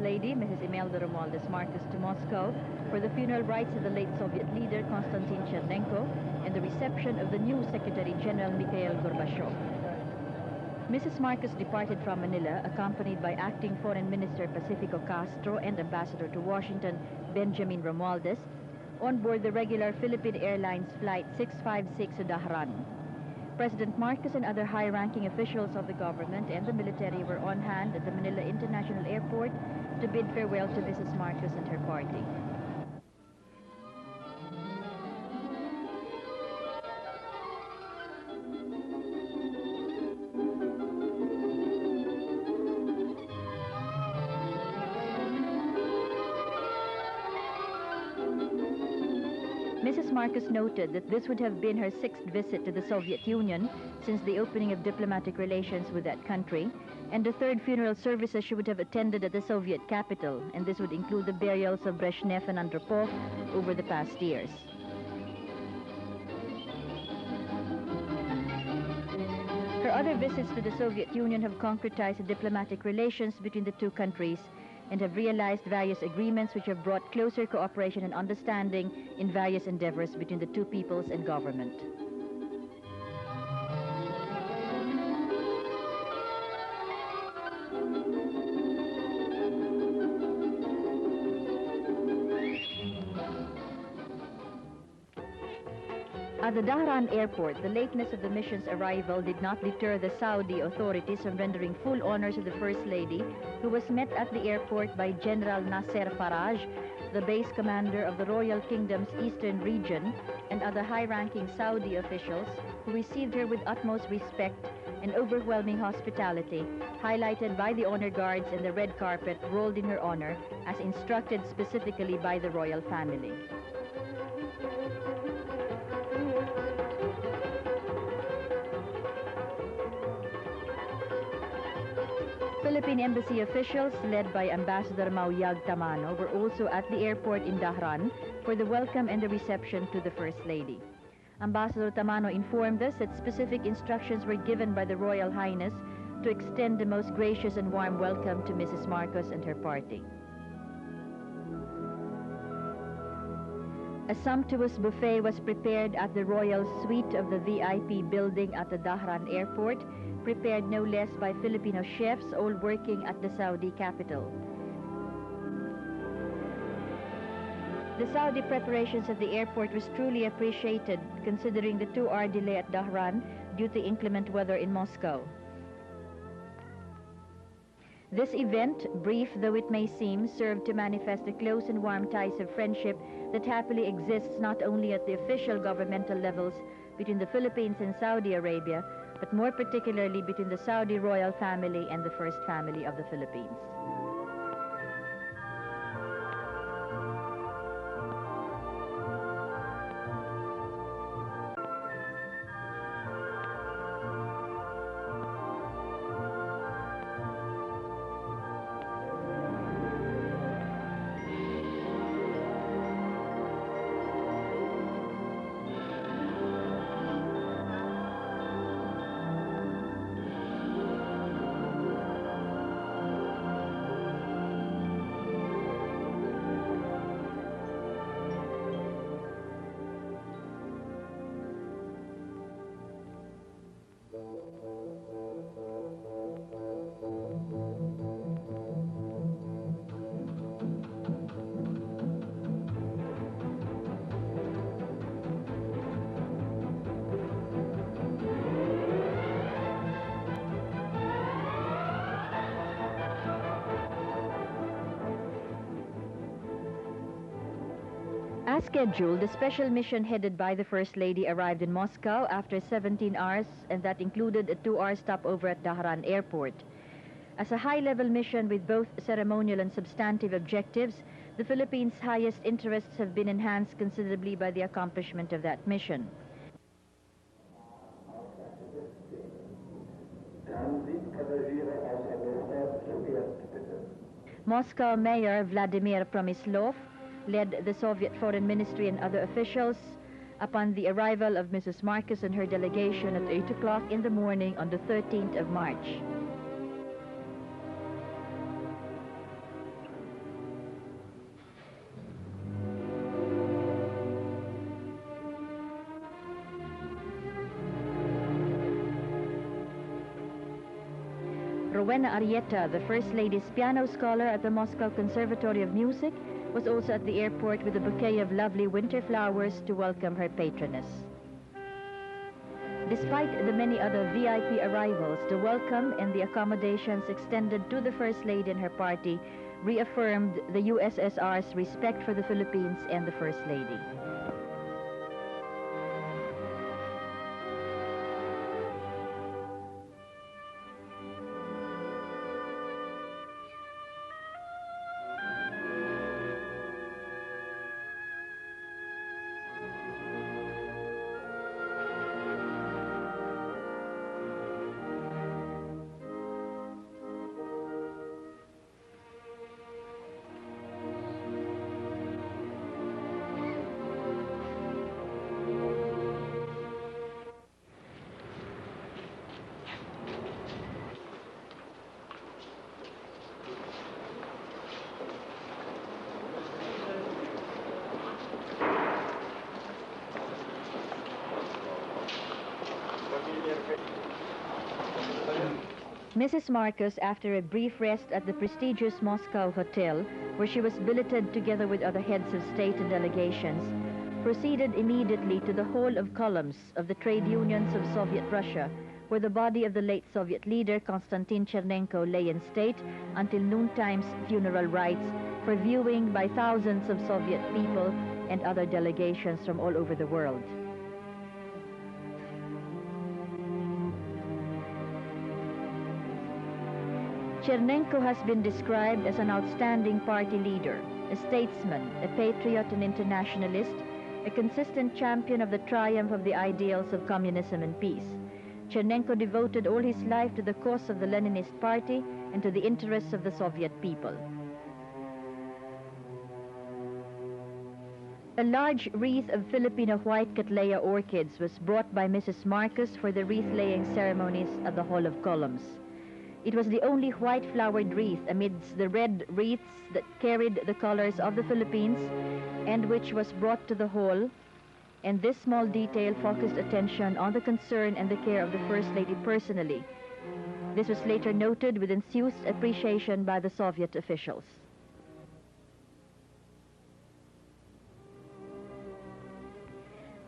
Lady, Mrs. Imelda Romualdez Marcos, to Moscow for the funeral rites of the late Soviet leader Konstantin Chernenko and the reception of the new Secretary General Mikhail Gorbachev. Mrs. Marcos departed from Manila, accompanied by Acting Foreign Minister Pacifico Castro and Ambassador to Washington Benjamin Romualdez, on board the regular Philippine Airlines Flight 656 to Dahran. President Marcos and other high-ranking officials of the government and the military were on hand at the Manila International Airport to bid farewell to Mrs. Marcos and her party. Mrs. Marcos noted that this would have been her 6th visit to the Soviet Union since the opening of diplomatic relations with that country, and the 3rd funeral services she would have attended at the Soviet capital, and this would include the burials of Brezhnev and Andropov over the past years. Her other visits to the Soviet Union have concretized the diplomatic relations between the two countries and have realized various agreements which have brought closer cooperation and understanding in various endeavors between the two peoples and government. At the Dahran airport, the lateness of the mission's arrival did not deter the Saudi authorities from rendering full honors to the First Lady, who was met at the airport by General Nasser Faraj, the base commander of the Royal Kingdom's Eastern region, and other high-ranking Saudi officials who received her with utmost respect and overwhelming hospitality, highlighted by the honor guards and the red carpet rolled in her honor, as instructed specifically by the royal family. Philippine embassy officials, led by Ambassador Mauyag Tamano, were also at the airport in Dahran for the welcome and the reception to the First Lady. Ambassador Tamano informed us that specific instructions were given by the Royal Highness to extend the most gracious and warm welcome to Mrs. Marcos and her party. A sumptuous buffet was prepared at the royal suite of the VIP building at the Dahran airport, prepared no less by Filipino chefs, all working at the Saudi capital. The Saudi preparations at the airport was truly appreciated, considering the 2-hour delay at Dahran due to inclement weather in Moscow. This event, brief though it may seem, served to manifest the close and warm ties of friendship that happily exists not only at the official governmental levels between the Philippines and Saudi Arabia, but more particularly between the Saudi royal family and the First Family of the Philippines. As scheduled, the special mission headed by the First Lady arrived in Moscow after 17 hours, and that included a 2-hour stopover at Dahran Airport. As a high-level mission with both ceremonial and substantive objectives, the Philippines' highest interests have been enhanced considerably by the accomplishment of that mission. Moscow Mayor Vladimir Promislov led the Soviet Foreign Ministry and other officials upon the arrival of Mrs. Marcos and her delegation at 8 o'clock in the morning on the 13th of March. Rowena Arrieta, the First Lady's piano scholar at the Moscow Conservatory of Music, was also at the airport with a bouquet of lovely winter flowers to welcome her patroness. Despite the many other VIP arrivals, the welcome and the accommodations extended to the First Lady and her party reaffirmed the USSR's respect for the Philippines and the First Lady. Mrs. Marcos, after a brief rest at the prestigious Moscow hotel, where she was billeted together with other heads of state and delegations, proceeded immediately to the Hall of Columns of the Trade Unions of Soviet Russia, where the body of the late Soviet leader Konstantin Chernenko lay in state until noontime's funeral rites for viewing by thousands of Soviet people and other delegations from all over the world. Chernenko has been described as an outstanding party leader, a statesman, a patriot and internationalist, a consistent champion of the triumph of the ideals of communism and peace. Chernenko devoted all his life to the cause of the Leninist Party and to the interests of the Soviet people. A large wreath of Filipino white Cattleya orchids was brought by Mrs. Marcos for the wreath-laying ceremonies at the Hall of Columns. It was the only white-flowered wreath amidst the red wreaths that carried the colors of the Philippines and which was brought to the hall, and this small detail focused attention on the concern and the care of the First Lady personally. This was later noted with enthused appreciation by the Soviet officials.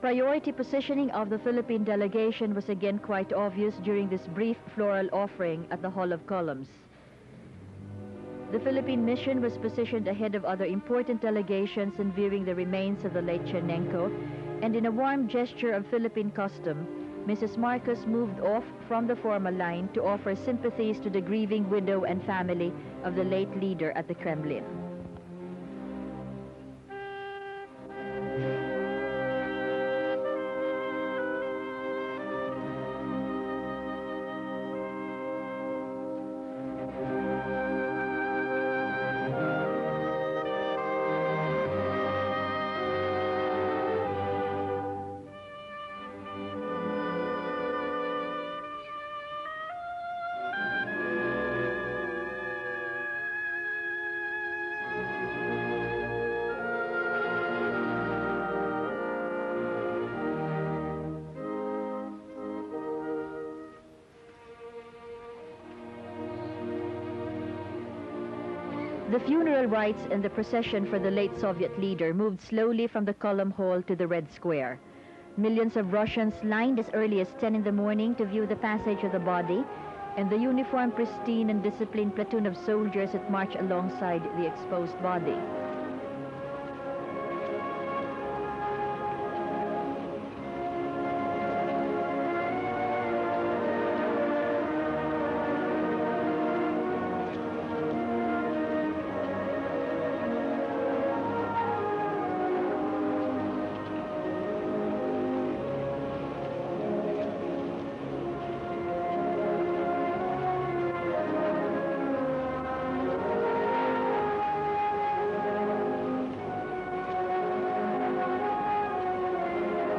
Priority positioning of the Philippine delegation was again quite obvious during this brief floral offering at the Hall of Columns. The Philippine mission was positioned ahead of other important delegations in viewing the remains of the late Chernenko, and in a warm gesture of Philippine custom, Mrs. Marcos moved off from the formal line to offer sympathies to the grieving widow and family of the late leader at the Kremlin. The funeral rites and the procession for the late Soviet leader moved slowly from the Column Hall to the Red Square. Millions of Russians lined as early as 10 in the morning to view the passage of the body, and the uniformed, pristine and disciplined platoon of soldiers that marched alongside the exposed body.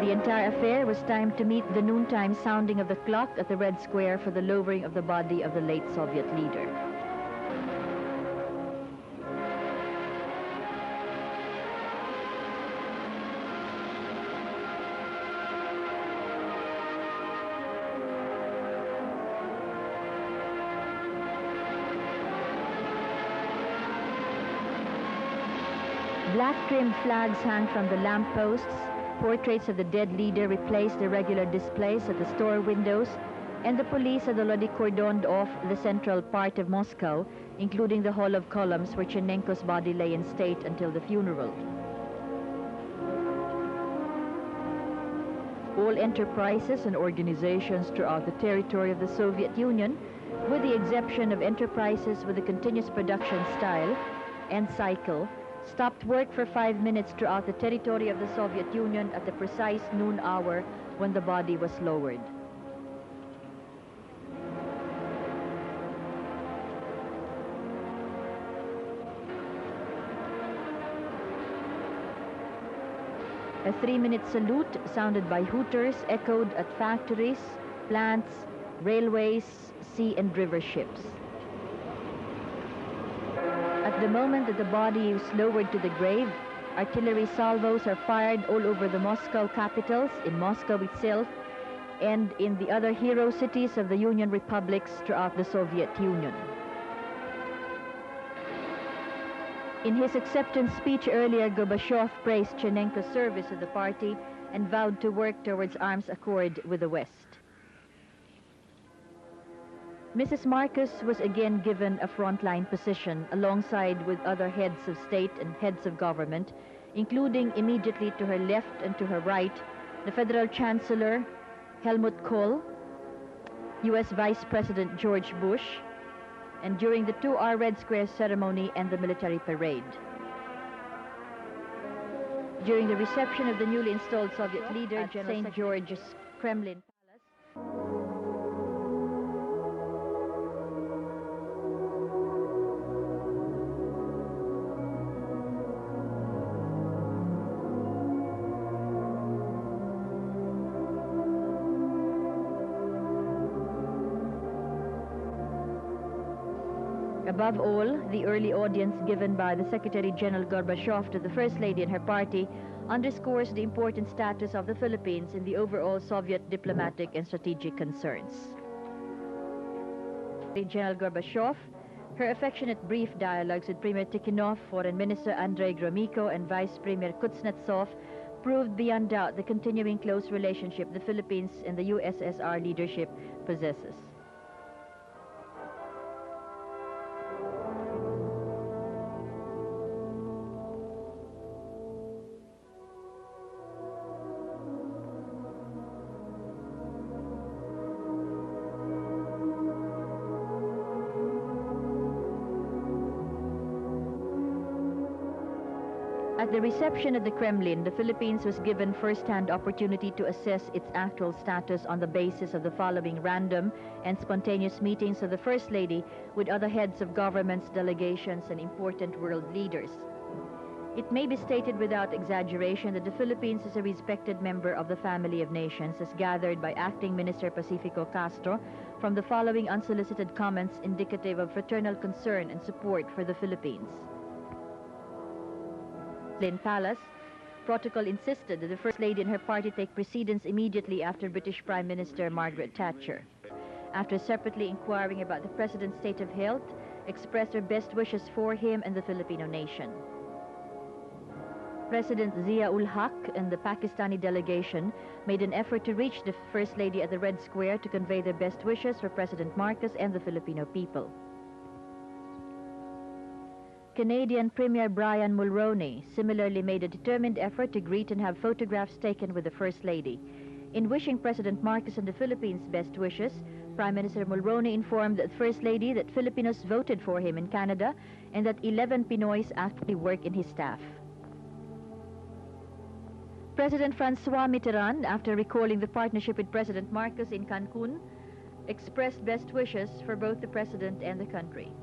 The entire affair was timed to meet the noontime sounding of the clock at the Red Square for the lowering of the body of the late Soviet leader. Black trimmed flags hang from the lampposts. Portraits of the dead leader replace the regular displays at the store windows, and the police had already cordoned off the central part of Moscow, including the Hall of Columns where Chernenko's body lay in state until the funeral. All enterprises and organizations throughout the territory of the Soviet Union, with the exception of enterprises with a continuous production style and cycle, stopped work for 5 minutes throughout the territory of the Soviet Union at the precise noon hour when the body was lowered. A 3-minute salute sounded by hooters echoed at factories, plants, railways, sea and river ships. At the moment that the body is lowered to the grave, artillery salvos are fired all over the Moscow capitals, in Moscow itself, and in the other hero cities of the Union republics throughout the Soviet Union. In his acceptance speech earlier, Gorbachev praised Chernenko's service to the party and vowed to work towards arms accord with the West. Mrs. Marcos was again given a frontline position alongside with other heads of state and heads of government, including immediately to her left and to her right, the Federal Chancellor Helmut Kohl, U.S. Vice President George Bush, and during the 2-hour Red Square ceremony and the military parade. During the reception of the newly installed Soviet leader at St. George's Kremlin Palace, above all, the early audience given by the Secretary General Gorbachev to the First Lady and her party underscores the important status of the Philippines in the overall Soviet diplomatic and strategic concerns. General Gorbachev, her affectionate brief dialogues with Premier Tikhonov, Foreign Minister Andrei Gromyko, and Vice Premier Kuznetsov proved beyond doubt the continuing close relationship the Philippines and the USSR leadership possesses. At the reception at the Kremlin, the Philippines was given first-hand opportunity to assess its actual status on the basis of the following random and spontaneous meetings of the First Lady with other heads of governments, delegations, and important world leaders. It may be stated without exaggeration that the Philippines is a respected member of the family of nations, as gathered by Acting Minister Pacifico Castro from the following unsolicited comments indicative of fraternal concern and support for the Philippines. Palace, protocol insisted that the First Lady and her party take precedence immediately after British Prime Minister Margaret Thatcher. After separately inquiring about the President's state of health, expressed her best wishes for him and the Filipino nation. President Zia-ul-Haq and the Pakistani delegation made an effort to reach the First Lady at the Red Square to convey their best wishes for President Marcos and the Filipino people. Canadian Premier Brian Mulroney similarly made a determined effort to greet and have photographs taken with the First Lady. In wishing President Marcos and the Philippines best wishes, Prime Minister Mulroney informed the First Lady that Filipinos voted for him in Canada and that 11 Pinoys actually work in his staff. President Francois Mitterrand, after recalling the partnership with President Marcos in Cancun, expressed best wishes for both the President and the country.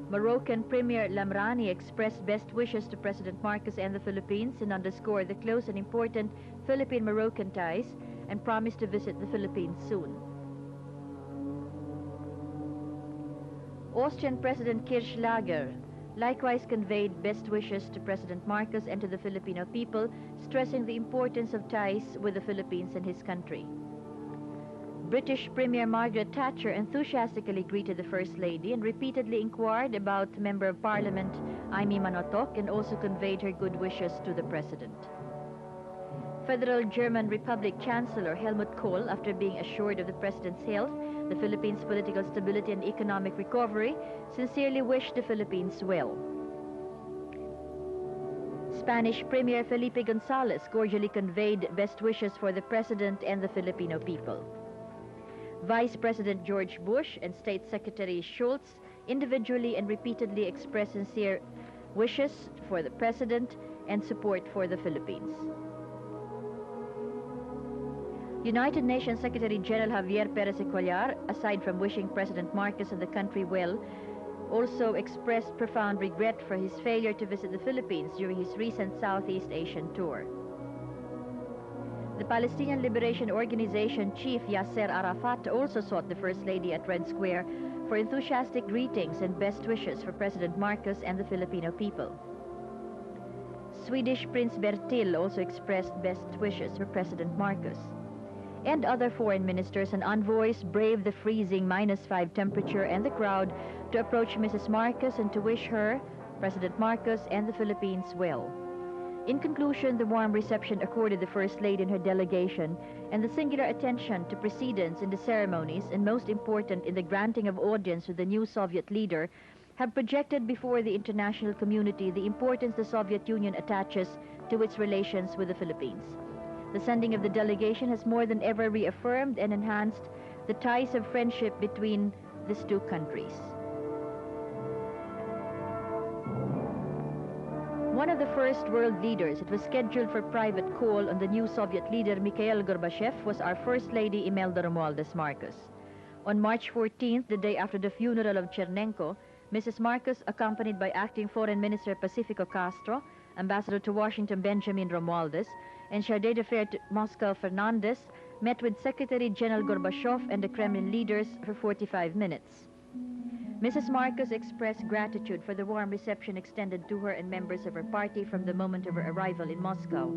Moroccan Premier Lamrani expressed best wishes to President Marcos and the Philippines and underscored the close and important Philippine-Moroccan ties and promised to visit the Philippines soon. Austrian President Kirchlager likewise conveyed best wishes to President Marcos and to the Filipino people, stressing the importance of ties with the Philippines and his country. British Premier Margaret Thatcher enthusiastically greeted the First Lady and repeatedly inquired about Member of Parliament Amy Manotoc and also conveyed her good wishes to the President. Federal German Republic Chancellor Helmut Kohl, after being assured of the President's health, the Philippines' political stability and economic recovery, sincerely wished the Philippines well. Spanish Premier Felipe Gonzalez cordially conveyed best wishes for the President and the Filipino people. Vice President George Bush and State Secretary Schultz individually and repeatedly expressed sincere wishes for the President and support for the Philippines. United Nations Secretary General Javier Perez-Ecuellar, aside from wishing President Marcos and the country well, also expressed profound regret for his failure to visit the Philippines during his recent Southeast Asian tour. The Palestinian Liberation Organization chief Yasser Arafat also sought the First Lady at Red Square for enthusiastic greetings and best wishes for President Marcos and the Filipino people. Swedish Prince Bertil also expressed best wishes for President Marcos. And other foreign ministers and envoys braved the freezing -5 temperature and the crowd to approach Mrs. Marcos and to wish her, President Marcos, and the Philippines well. In conclusion, the warm reception accorded the First Lady and her delegation, and the singular attention to precedence in the ceremonies, and most important in the granting of audience with the new Soviet leader, have projected before the international community the importance the Soviet Union attaches to its relations with the Philippines. The sending of the delegation has more than ever reaffirmed and enhanced the ties of friendship between these two countries. One of the first world leaders it was scheduled for private call on the new Soviet leader Mikhail Gorbachev was our First Lady Imelda Romualdez Marcos. On March 14th, the day after the funeral of Chernenko, Mrs. Marcos, accompanied by Acting Foreign Minister Pacifico Castro, Ambassador to Washington Benjamin Romualdez, and Chargé d'Affaires to Moscow Fernandez, met with Secretary General Gorbachev and the Kremlin leaders for 45 minutes. Mrs. Marcos expressed gratitude for the warm reception extended to her and members of her party from the moment of her arrival in Moscow.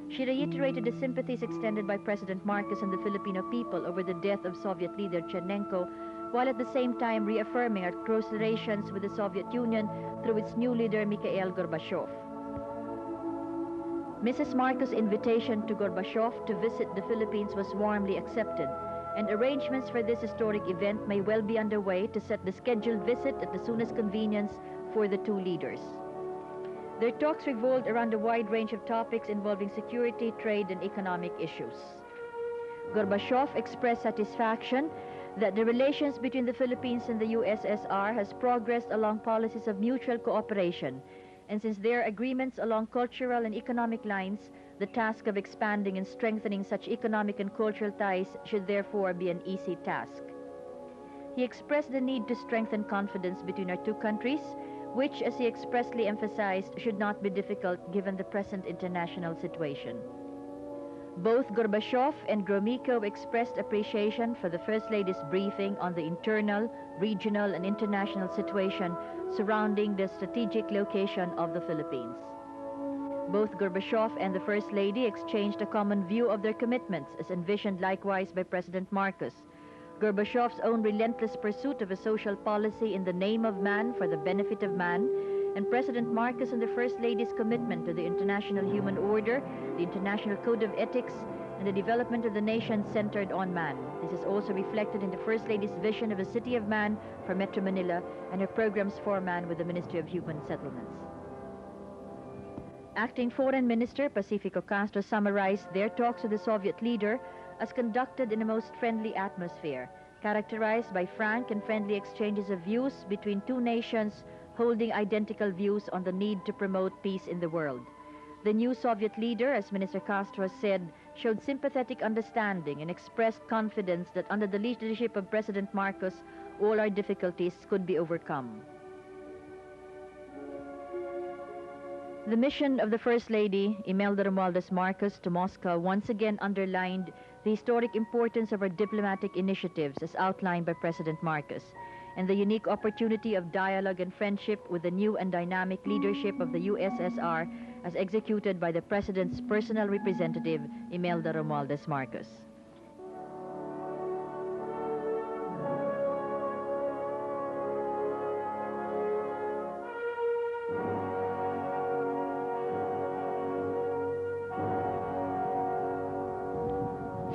She reiterated the sympathies extended by President Marcos and the Filipino people over the death of Soviet leader Chernenko, while at the same time reaffirming our close relations with the Soviet Union through its new leader Mikhail Gorbachev. Mrs. Marcos' invitation to Gorbachev to visit the Philippines was warmly accepted, and arrangements for this historic event may well be underway to set the scheduled visit at the soonest convenience for the two leaders. Their talks revolved around a wide range of topics involving security, trade, and economic issues. Gorbachev expressed satisfaction that the relations between the Philippines and the USSR has progressed along policies of mutual cooperation, and since there are agreements along cultural and economic lines, the task of expanding and strengthening such economic and cultural ties should therefore be an easy task. He expressed the need to strengthen confidence between our two countries, which, as he expressly emphasized, should not be difficult given the present international situation. Both Gorbachev and Gromyko expressed appreciation for the First Lady's briefing on the internal, regional, and international situation surrounding the strategic location of the Philippines. Both Gorbachev and the First Lady exchanged a common view of their commitments, as envisioned likewise by President Marcos. Gorbachev's own relentless pursuit of a social policy in the name of man for the benefit of man, and President Marcos and the First Lady's commitment to the international human order, the International Code of Ethics, and the development of the nation centered on man. This is also reflected in the First Lady's vision of a city of man for Metro Manila and her programs for man with the Ministry of Human Settlements. Acting Foreign Minister Pacifico Castro summarized their talks with the Soviet leader as conducted in a most friendly atmosphere, characterized by frank and friendly exchanges of views between two nations holding identical views on the need to promote peace in the world. The new Soviet leader, as Minister Castro said, showed sympathetic understanding and expressed confidence that under the leadership of President Marcos, all our difficulties could be overcome. The mission of the First Lady, Imelda Romualdez Marcos, to Moscow once again underlined the historic importance of our diplomatic initiatives as outlined by President Marcos, and the unique opportunity of dialogue and friendship with the new and dynamic leadership of the USSR as executed by the President's personal representative, Imelda Romualdez Marcos.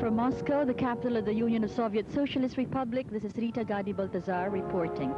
From Moscow, the capital of the Union of Soviet Socialist Republic, this is Rita Gadi Baltazar reporting.